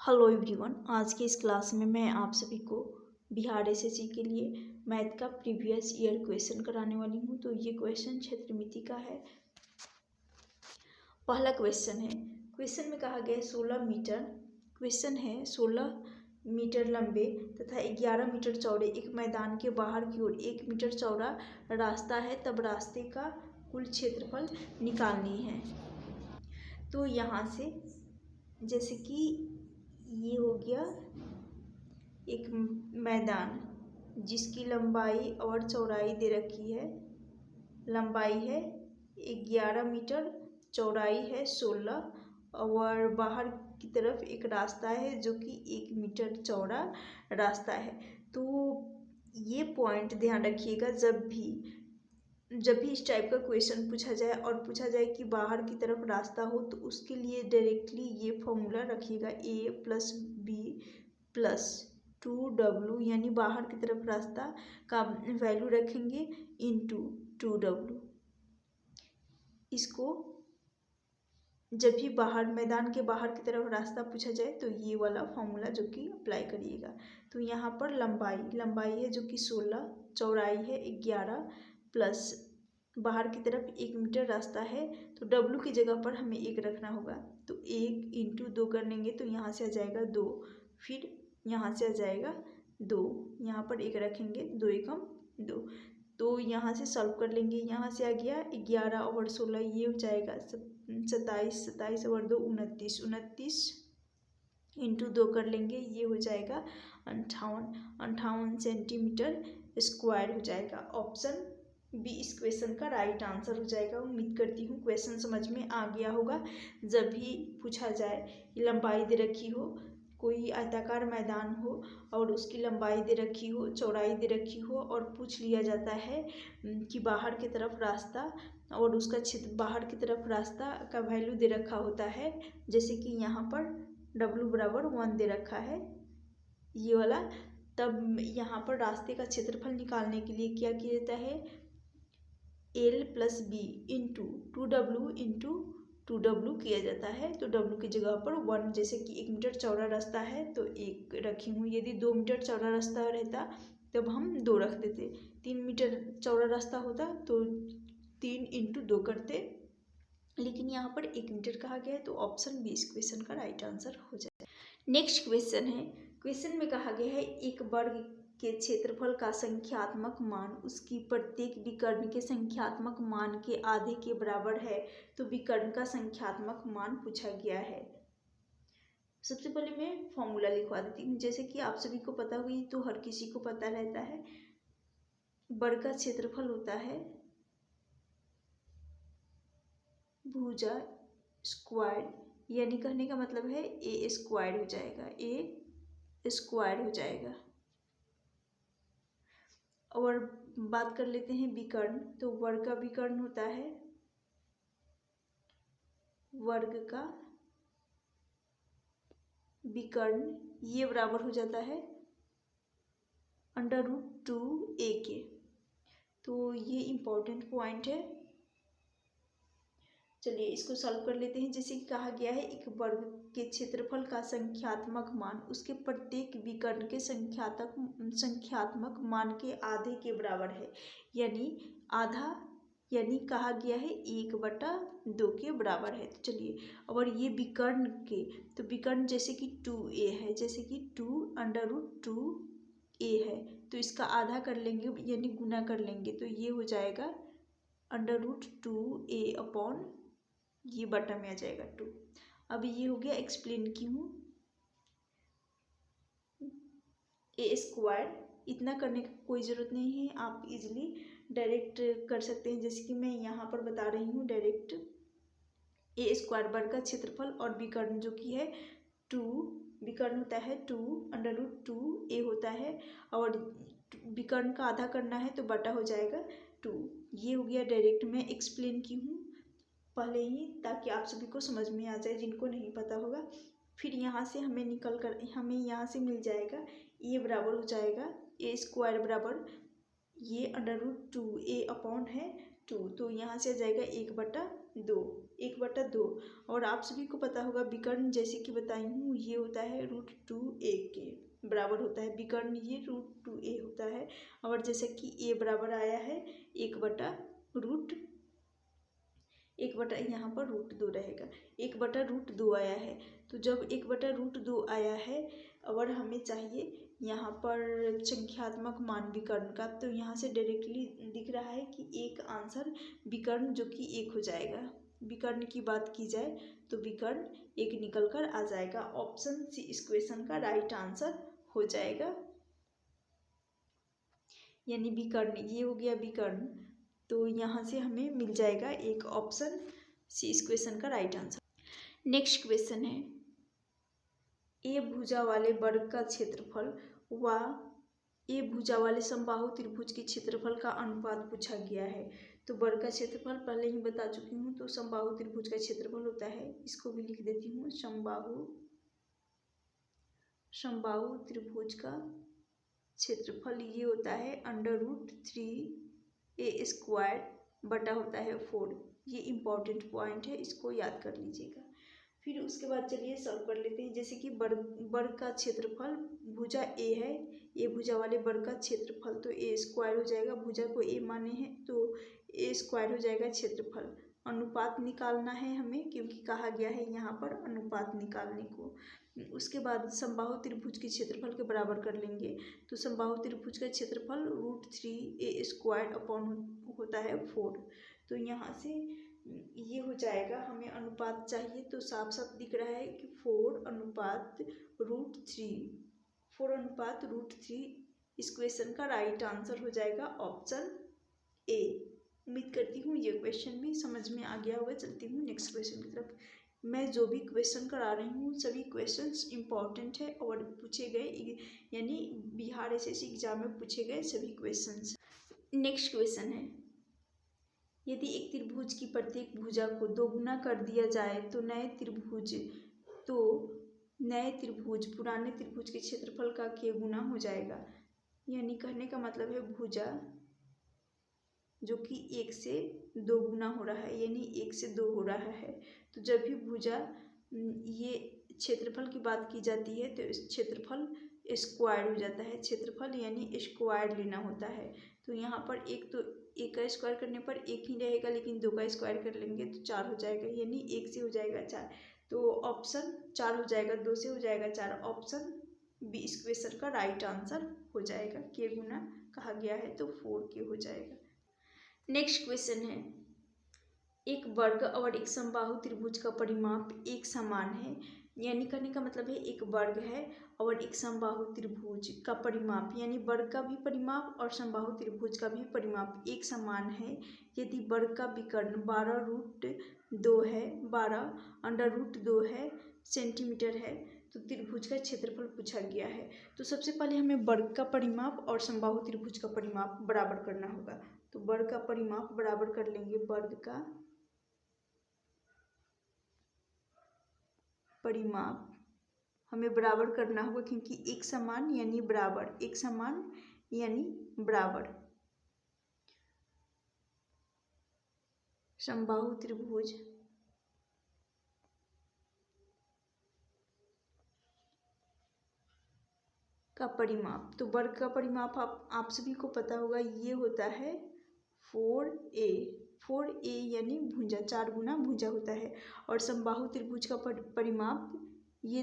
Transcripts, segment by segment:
Hello everyone, आज के इस क्लास में मैं आप सभी को बिहार एसएससी के लिए मैथ का प्रीवियस ईयर क्वेश्चन कराने वाली हूँ। तो ये क्वेश्चन क्षेत्र मिति का है। पहला क्वेश्चन है, क्वेश्चन में कहा गया है 16 मीटर, क्वेश्चन है 16 मीटर लंबे तथा 11 मीटर चौड़े एक मैदान के बाहर की ओर 1 मीटर चौड़ा रास्ता है, तब रास्ते का कुल क्षेत्रफल निकालनी है। तो यहाँ से जैसे कि ये हो गया एक मैदान जिसकी लंबाई और चौड़ाई दे रखी है। लंबाई है 11 मीटर, चौड़ाई है 16 और बाहर की तरफ एक रास्ता है जो कि 1 मीटर चौड़ा रास्ता है। तो ये पॉइंट ध्यान रखिएगा, जब भी इस टाइप का क्वेश्चन पूछा जाए और पूछा जाए कि बाहर की तरफ रास्ता हो, तो उसके लिए डायरेक्टली ये फॉर्मूला रखिएगा, a plus B plus 2w, यानी बाहर की तरफ रास्ता का वैल्यू रखेंगे इंटू 2w। इसको जब भी मैदान के बाहर की तरफ रास्ता पूछा जाए तो ये वाला फॉर्मूला जो कि अप्लाई करिएगा। तो यहाँ पर लंबाई है जो कि 16, चौड़ाई है 11 प्लस बाहर की तरफ 1 मीटर रास्ता है, तो w की जगह पर हमें 1 रखना होगा। तो 1 इंटू 2 कर लेंगे तो यहाँ से आ जाएगा 2, फिर यहाँ से आ जाएगा 2, यहाँ पर 1 रखेंगे, 2 एकम 2। तो यहाँ से सॉल्व कर लेंगे, यहाँ से आ गया 11 और 16, ये हो जाएगा 27, 27 और 2 29, 29 इंटू 2 कर लेंगे, ये हो जाएगा 58 सेंटीमीटर स्क्वायर हो जाएगा। ऑप्शन बी इस क्वेश्चन का राइट आंसर हो जाएगा। उम्मीद करती हूँ क्वेश्चन समझ में आ गया होगा। जब भी पूछा जाए लंबाई दे रखी हो, कोई आयताकार मैदान हो और उसकी लंबाई दे रखी हो, चौड़ाई दे रखी हो और पूछ लिया जाता है कि बाहर की तरफ रास्ता और उसका क्षेत्र, बाहर की तरफ रास्ता का वैल्यू दे रखा होता है, जैसे कि यहाँ पर w बराबर 1 दे रखा है ये वाला, तब यहाँ पर रास्ते का क्षेत्रफल निकालने के लिए क्या किया जाता है, l plus B into 2w किया जाता है। तो w की जगह पर 1, जैसे कि 1 मीटर चौड़ा रास्ता है तो 1 रखी हूँ। यदि 2 मीटर चौड़ा रास्ता रहता तब हम 2 रख देते, 3 मीटर चौड़ा रास्ता होता तो 3 इंटू 2 करते, लेकिन यहाँ पर 1 मीटर कहा गया है, तो ऑप्शन बी इस क्वेश्चन का राइट आंसर हो जाए। नेक्स्ट क्वेश्चन है, क्वेश्चन में कहा गया है एक वर्ग के क्षेत्रफल का संख्यात्मक मान उसकी प्रत्येक विकर्ण के संख्यात्मक मान के आधे के बराबर है, तो विकर्ण का संख्यात्मक मान पूछा गया है। सबसे पहले मैं फॉर्मूला लिखवा देती हूँ, जैसे कि आप सभी को पता हुई तो हर किसी को पता रहता है, वर्ग का क्षेत्रफल होता है भुजा स्क्वायर, यानी कहने का मतलब है a स्क्वायर हो जाएगा, a स्क्वायर हो जाएगा। और बात कर लेते हैं विकर्ण, तो वर्ग का विकर्ण होता है, वर्ग का विकर्ण ये बराबर हो जाता है √2a के। तो ये इम्पोर्टेंट पॉइंट है। चलिए इसको सॉल्व कर लेते हैं। जैसे कि कहा गया है एक वर्ग के क्षेत्रफल का संख्यात्मक मान उसके प्रत्येक विकर्ण के संख्यात्मक मान के आधे के बराबर है, यानी आधा, यानी कहा गया है 1/2 के बराबर है। तो चलिए, और ये विकर्ण के, तो विकर्ण जैसे कि 2a है, जैसे कि 2√2a है, तो इसका आधा कर लेंगे यानी गुना कर लेंगे, तो ये हो जाएगा √2a अपॉन ये बटा में आ जाएगा 2। अब ये हो गया, एक्सप्लेन की हूँ, a स्क्वायर, इतना करने की कोई ज़रूरत नहीं है, आप इजीली डायरेक्ट कर सकते हैं, जैसे कि मैं यहाँ पर बता रही हूँ डायरेक्ट। a स्क्वायर वर्ग का क्षेत्रफल और विकर्ण जो कि है 2, विकर्ण होता है 2√2a होता है, और विकर्ण का आधा करना है तो बटा हो जाएगा 2। ये हो गया, डायरेक्ट मैं एक्सप्लेन की हूँ पहले ही, ताकि आप सभी को समझ में आ जाए जिनको नहीं पता होगा। फिर यहाँ से हमें हमें यहाँ से मिल जाएगा ये बराबर हो जाएगा a स्क्वायर बराबर ये √2a अपॉन है 2, तो यहाँ से आ जाएगा 1/2 दो, 1/2। और आप सभी को पता होगा विकर्ण जैसे कि बताई हूँ ये होता है √2a के बराबर होता है। विकर्ण ये √2a होता है। और जैसे कि a बराबर आया है 1/√, यहाँ पर √2 रहेगा, 1/√2 आया है। तो जब 1/√2 आया है और हमें चाहिए यहाँ पर संख्यात्मक मान विकर्ण का, तो यहाँ से डायरेक्टली दिख रहा है कि एक आंसर विकर्ण जो कि 1 हो जाएगा। विकर्ण की बात की जाए तो विकर्ण 1 निकल कर आ जाएगा। ऑप्शन सी इस क्वेश्चन का राइट आंसर हो जाएगा, यानी विकर्ण ये हो गया विकर्ण। तो यहाँ से हमें मिल जाएगा एक ऑप्शन सी इस क्वेश्चन का राइट आंसर। नेक्स्ट क्वेश्चन है, ए भुजा वाले वर्ग का क्षेत्रफल व ए भुजा वाले समबाहु त्रिभुज के क्षेत्रफल का अनुपात पूछा गया है। तो वर्ग का क्षेत्रफल पहले ही बता चुकी हूँ, तो समबाहु त्रिभुज का क्षेत्रफल होता है, इसको भी लिख देती हूँ, समबाहु त्रिभुज का क्षेत्रफल ये होता है √3a² बटा होता है 4। ये इंपॉर्टेंट पॉइंट है, इसको याद कर लीजिएगा। फिर उसके बाद चलिए सॉल्व कर लेते हैं। जैसे कि वर्ग का क्षेत्रफल भुजा ए है, ए भुजा वाले वर्ग का क्षेत्रफल तो a² हो जाएगा, भुजा को ए माने हैं तो a² हो जाएगा क्षेत्रफल। अनुपात निकालना है हमें, क्योंकि कहा गया है यहाँ पर अनुपात निकालने को। उसके बाद समबाहु त्रिभुज के क्षेत्रफल के बराबर कर लेंगे। तो समबाहु त्रिभुज का क्षेत्रफल √3a² अपॉन होता है 4। तो यहाँ से ये हो जाएगा, हमें अनुपात चाहिए तो साफ साफ दिख रहा है कि 4:√3 इस क्वेश्चन का राइट आंसर हो जाएगा ऑप्शन ए। उम्मीद करती हूँ ये क्वेश्चन भी समझ में आ गया होगा। चलती हूँ नेक्स्ट क्वेश्चन की तरफ। मैं जो भी क्वेश्चन करा रही हूँ सभी क्वेश्चंस इंपॉर्टेंट है और पूछे गए, यानी बिहार एसएससी एग्जाम में पूछे गए सभी क्वेश्चंस। नेक्स्ट क्वेश्चन है, यदि एक त्रिभुज की प्रत्येक भुजा को 2 गुना कर दिया जाए तो नए त्रिभुज पुराने त्रिभुज के क्षेत्रफल का k गुना हो जाएगा। यानी कहने का मतलब है भुजा जो कि 1 से 2 गुना हो रहा है, यानी 1 से 2 हो रहा है। तो जब भी भुजा ये क्षेत्रफल की बात की जाती है तो इस क्षेत्रफल स्क्वायर हो जाता है। क्षेत्रफल यानी स्क्वायर लेना होता है। तो यहाँ पर एक का स्क्वायर करने पर 1 ही रहेगा, लेकिन 2 का स्क्वायर कर लेंगे तो 4 हो जाएगा, यानी 1 से हो जाएगा 4। तो ऑप्शन 4 हो जाएगा, 2 से हो जाएगा 4। ऑप्शन बी इस क्वेश्चन का राइट आंसर हो जाएगा। k गुना कहा गया है तो 4k हो जाएगा। नेक्स्ट क्वेश्चन है, एक वर्ग और एक समबाहु त्रिभुज का परिमाप एक समान है। यानी कहने का मतलब है एक वर्ग है और एक समबाहु त्रिभुज का परिमाप, यानी वर्ग का भी परिमाप और समबाहु त्रिभुज का भी परिमाप एक समान है। यदि वर्ग का विकर्ण 12√2 है, 12√2 है सेंटीमीटर है, तो त्रिभुज का क्षेत्रफल पूछा गया है। तो सबसे पहले हमें वर्ग का परिमाप और समबाहु त्रिभुज का परिमाप बराबर करना होगा। तो वर्ग का परिमाप बराबर कर लेंगे, वर्ग का परिमाप हमें बराबर करना होगा, क्योंकि एक समान यानी बराबर, एक समान यानी बराबर। समबाहु त्रिभुज का परिमाप, तो वर्ग का परिमाप आप सभी को पता होगा, ये होता है 4a। 4a यानी भुजा, 4 गुना भुजा होता है। और समबाहु त्रिभुज का परिमाप ये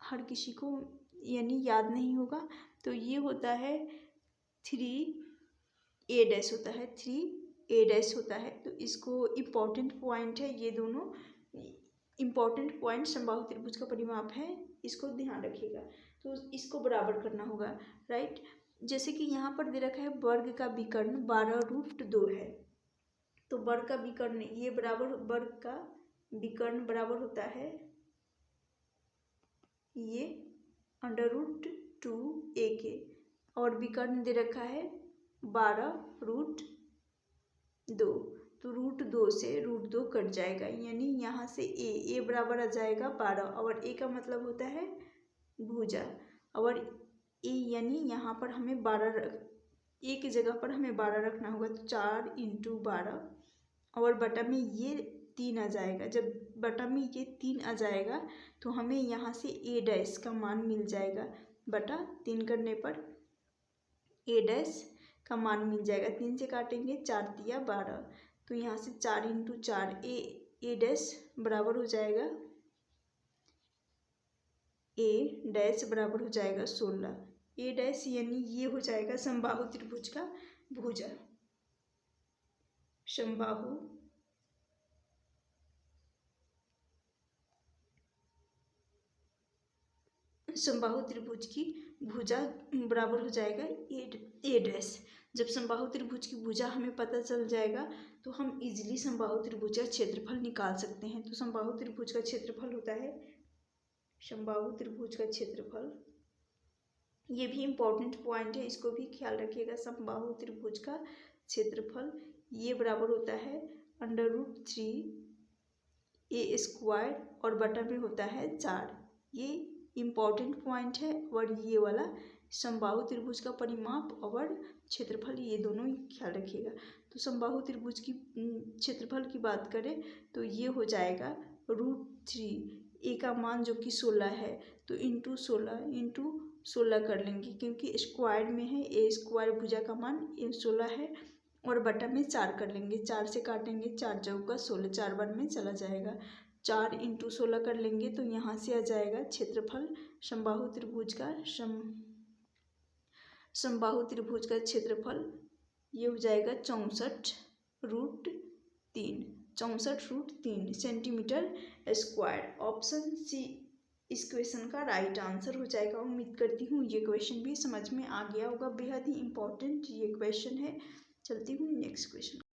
हर किसी को यानी याद नहीं होगा, तो ये होता है 3a' होता है, 3a' होता है। तो इसको इम्पॉर्टेंट पॉइंट है, ये दोनों इम्पॉर्टेंट पॉइंट समबाहु त्रिभुज का परिमाप है, इसको ध्यान रखिएगा। तो इसको बराबर करना होगा, राइट। जैसे कि यहाँ पर दे रखा है वर्ग का विकर्ण 12√2 है, तो वर्ग का विकर्ण ये बराबर, वर्ग का विकर्ण बराबर होता है ये √2a के, और विकर्ण दे रखा है 12√2, तो √2 से √2 कट जाएगा, यानी यहाँ से a बराबर आ जाएगा 12, और a का मतलब होता है भुजा, और a यानी यहाँ पर हमें 12 a की जगह पर हमें 12 रखना होगा, तो 4 × 12 और बटा में ये 3 आ जाएगा। जब बटा में ये 3 आ जाएगा तो हमें यहाँ से ए डैश का मान मिल जाएगा। बटा 3 करने पर ए डैश का मान मिल जाएगा। 3 से काटेंगे, 4 तिया 12, तो यहाँ से 4 इंटू 4 ए डैश बराबर हो जाएगा, ए डैश बराबर हो जाएगा 16। ए डैश यानी ये हो जाएगा समबाहु त्रिभुज का भुजा। समबाहु त्रिभुज की भुजा बराबर हो जाएगा ए डैश। जब समबाहु त्रिभुज की भुजा हमें पता चल जाएगा तो हम इजीली समबाहु त्रिभुज का क्षेत्रफल निकाल सकते हैं। तो समबाहु त्रिभुज का क्षेत्रफल होता है, समबाहु त्रिभुज का क्षेत्रफल, ये भी इम्पोर्टेंट पॉइंट है, इसको भी ख्याल रखिएगा। समबाहु त्रिभुज का क्षेत्रफल ये बराबर होता है √3 ए स्क्वायर और बटा में होता है 4। ये इम्पॉर्टेंट पॉइंट है। और ये वाला समबाहु त्रिभुज का परिमाप और क्षेत्रफल, ये दोनों ही ख्याल रखिएगा। तो समबाहु त्रिभुज की क्षेत्रफल की बात करें तो ये हो जाएगा √3, ए का मान जो कि 16 है तो इंटू 16 कर लेंगे, क्योंकि स्क्वायर में है। ए स्क्वायर भुजा का मान 16 है और बटा में 4 कर लेंगे। 4 से काटेंगे, 4 चौका 16, 4 बार में चला जाएगा। 4 इंटू 16 कर लेंगे तो यहाँ से आ जाएगा क्षेत्रफल समबाहु त्रिभुज का समबाहु त्रिभुज का क्षेत्रफल ये हो जाएगा 64√3 सेंटीमीटर स्क्वायर। ऑप्शन सी इस क्वेश्चन का राइट आंसर हो जाएगा। उम्मीद करती हूँ ये क्वेश्चन भी समझ में आ गया होगा। बेहद ही इम्पोर्टेंट ये क्वेश्चन है। चलती हूँ नेक्स्ट क्वेश्चन।